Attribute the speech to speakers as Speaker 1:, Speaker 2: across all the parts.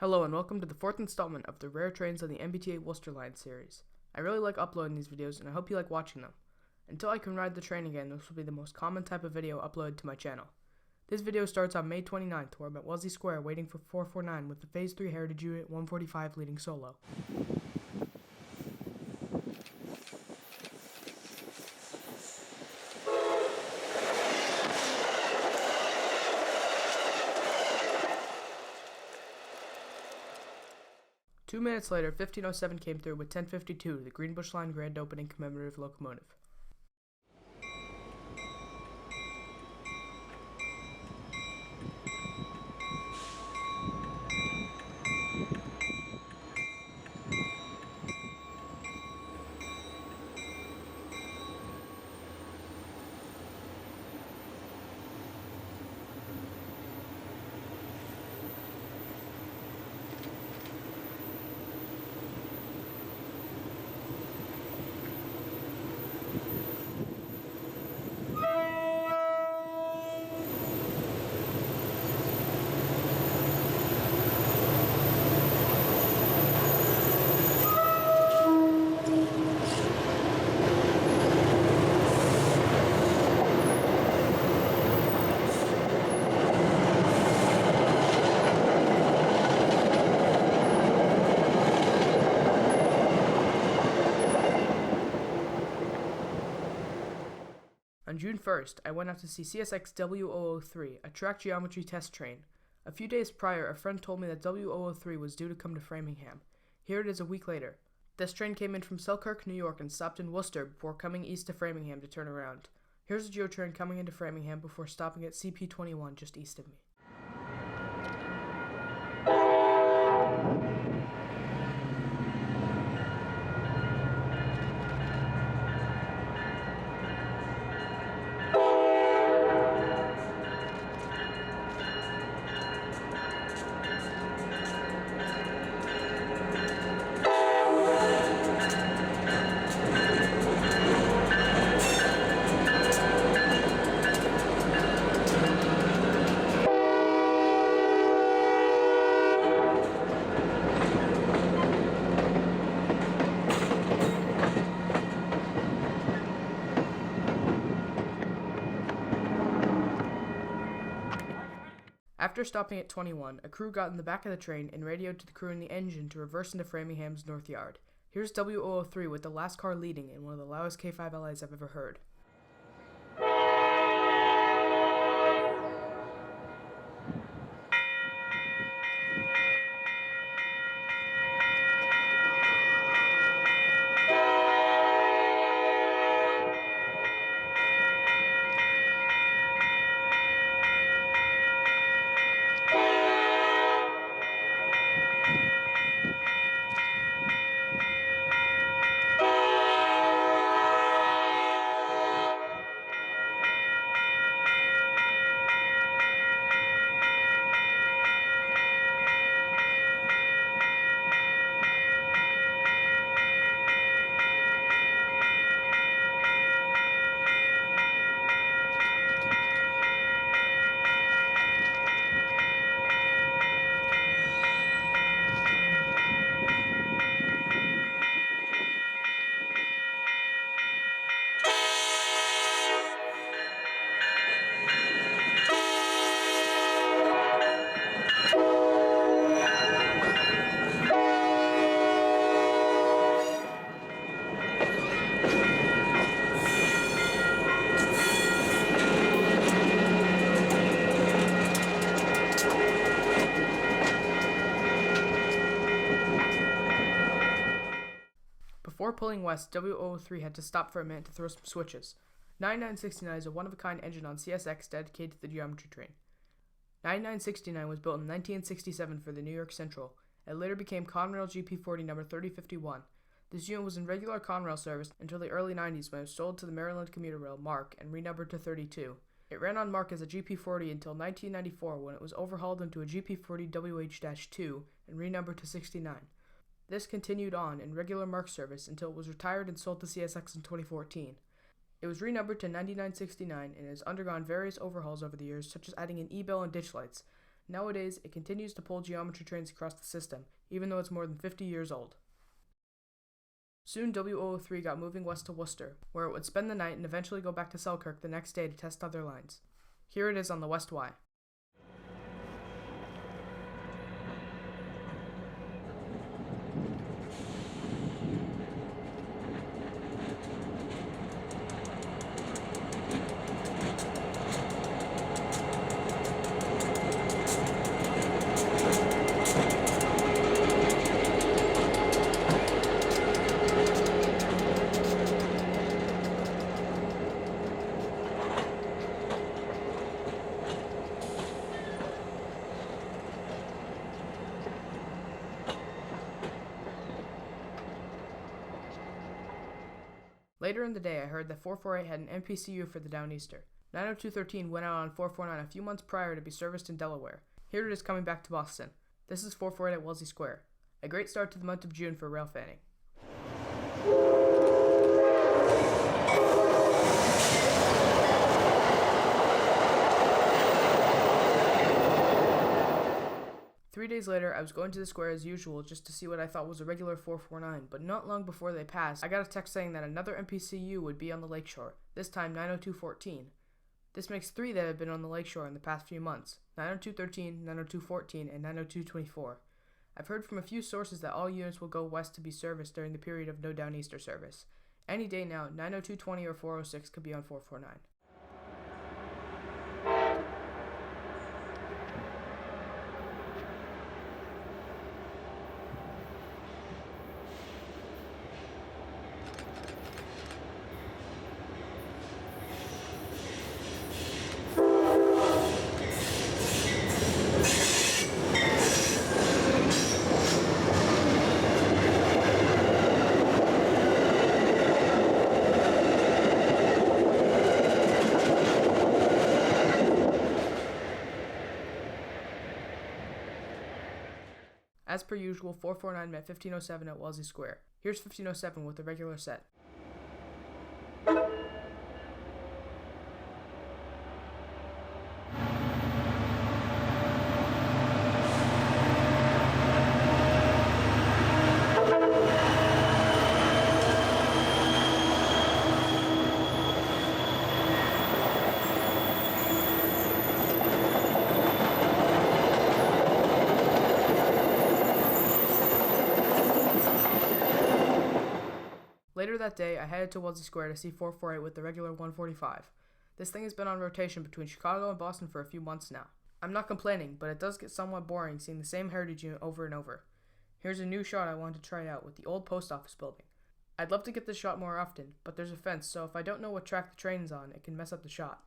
Speaker 1: Hello and welcome to the fourth installment of the Rare Trains on the MBTA Worcester Line series. I really like uploading these videos and I hope you like watching them. Until I can ride the train again, this will be the most common type of video uploaded to my channel. This video starts on May 29th where I'm at Wellesley Square waiting for 449 with the Phase 3 Heritage Unit 145 leading solo. Two minutes later, 1507 came through with 1052, the Greenbush Line grand opening commemorative locomotive. On June 1st, I went out to see CSX W003, a track geometry test train. A few days prior, a friend told me that W003 was due to come to Framingham. Here it is a week later. This train came in from Selkirk, New York and stopped in Worcester before coming east to Framingham to turn around. Here's a Geo train coming into Framingham before stopping at CP21 just east of me. After stopping at 21, a crew got in the back of the train and radioed to the crew in the engine to reverse into Framingham's North Yard. Here's W003 with the last car leading in one of the loudest K5 LAs I've ever heard. Before pulling west, W003 had to stop for a minute to throw some switches. 9969 is a one-of-a-kind engine on CSX dedicated to the geometry train. 9969 was built in 1967 for the New York Central. It later became Conrail GP40 number 3051. This unit was in regular Conrail service until the early 90s when it was sold to the Maryland Commuter Rail MARC and renumbered to 32. It ran on MARC as a GP40 until 1994 when it was overhauled into a GP40 WH-2 and renumbered to 69. This continued on in regular MARC service until it was retired and sold to CSX in 2014. It was renumbered to 9969 and has undergone various overhauls over the years, such as adding an e-bell and ditch lights. Nowadays, it continues to pull geometry trains across the system, even though it's more than 50 years old. Soon W003 got moving west to Worcester, where it would spend the night and eventually go back to Selkirk the next day to test other lines. Here it is on the West Y. Later in the day, I heard that 448 had an MPCU for the Downeaster. 90213 went out on 449 a few months prior to be serviced in Delaware. Here it is coming back to Boston. This is 448 at Wellesley Square. A great start to the month of June for rail fanning. Three days later, I was going to the square as usual just to see what I thought was a regular 449, but not long before they passed, I got a text saying that another MPCU would be on the lakeshore, this time 90214. This makes 3 that have been on the lakeshore in the past few months, 90213, 90214, and 90224. I've heard from a few sources that all units will go west to be serviced during the period of no Downeaster service. Any day now, 90220 or 406 could be on 449. As per usual, 449 met 1507 at Wellesley Square. Here's 1507 with the regular set. Later that day, I headed to Wellesley Square to see 448 with the regular 145. This thing has been on rotation between Chicago and Boston for a few months now. I'm not complaining, but it does get somewhat boring seeing the same heritage unit over and over. Here's a new shot I wanted to try out with the old post office building. I'd love to get this shot more often, but there's a fence, so if I don't know what track the train's on, it can mess up the shot.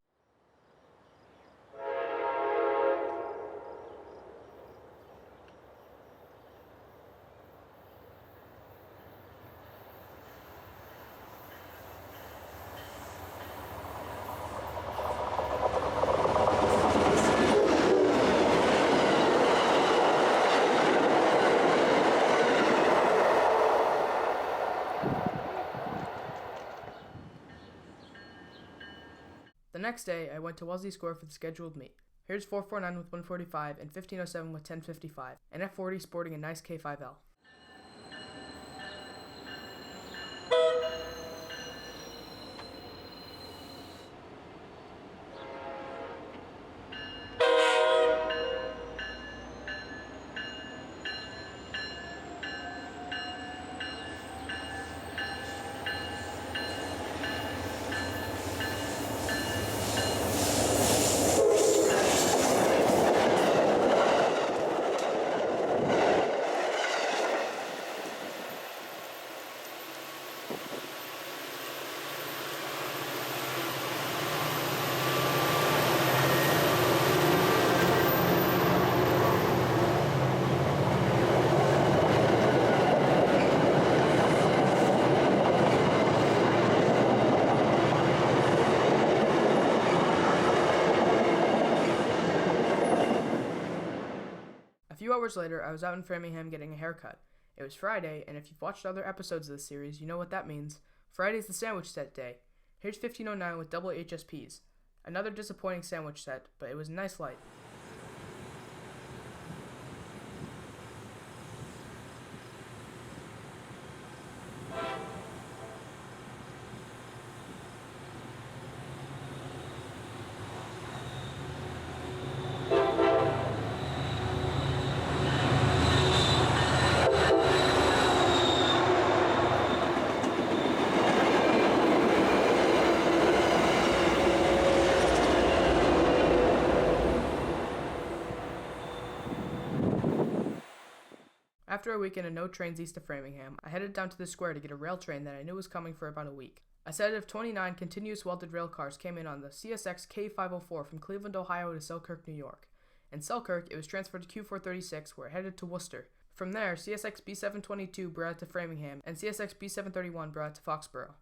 Speaker 1: The next day, I went to Wellesley Square for the scheduled meet. Here's 449 with 145 and 1507 with 1055, and F40 sporting a nice K5L. A few hours later, I was out in Framingham getting a haircut. It was Friday, and if you've watched other episodes of this series, you know what that means. Friday's the sandwich set day. Here's 1509 with double HSPs. Another disappointing sandwich set, but it was a nice light. After a weekend and no trains east of Framingham, I headed down to the square to get a rail train that I knew was coming for about a week. A set of 29 continuous welded rail cars came in on the CSX K504 from Cleveland, Ohio to Selkirk, New York. In Selkirk, it was transferred to Q436, where it headed to Worcester. From there, CSX B722 brought it to Framingham, and CSX B731 brought it to Foxborough.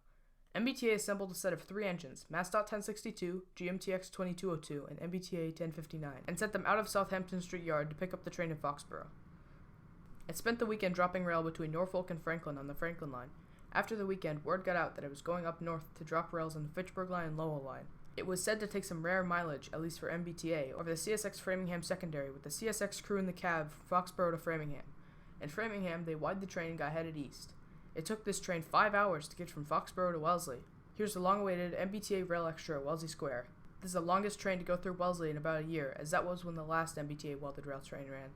Speaker 1: MBTA assembled a set of 3 engines, MassDOT 1062, GMTX 2202, and MBTA 1059, and sent them out of Southampton Street Yard to pick up the train in Foxborough. I spent the weekend dropping rail between Norfolk and Franklin on the Franklin line. After the weekend, word got out that I was going up north to drop rails on the Fitchburg line and Lowell line. It was said to take some rare mileage, at least for MBTA, over the CSX Framingham secondary with the CSX crew in the cab from Foxborough to Framingham. In Framingham, they widened the train and got headed east. It took this train 5 hours to get from Foxborough to Wellesley. Here's the long-awaited MBTA Rail Extra at Wellesley Square. This is the longest train to go through Wellesley in about a year, as that was when the last MBTA welded rail train ran.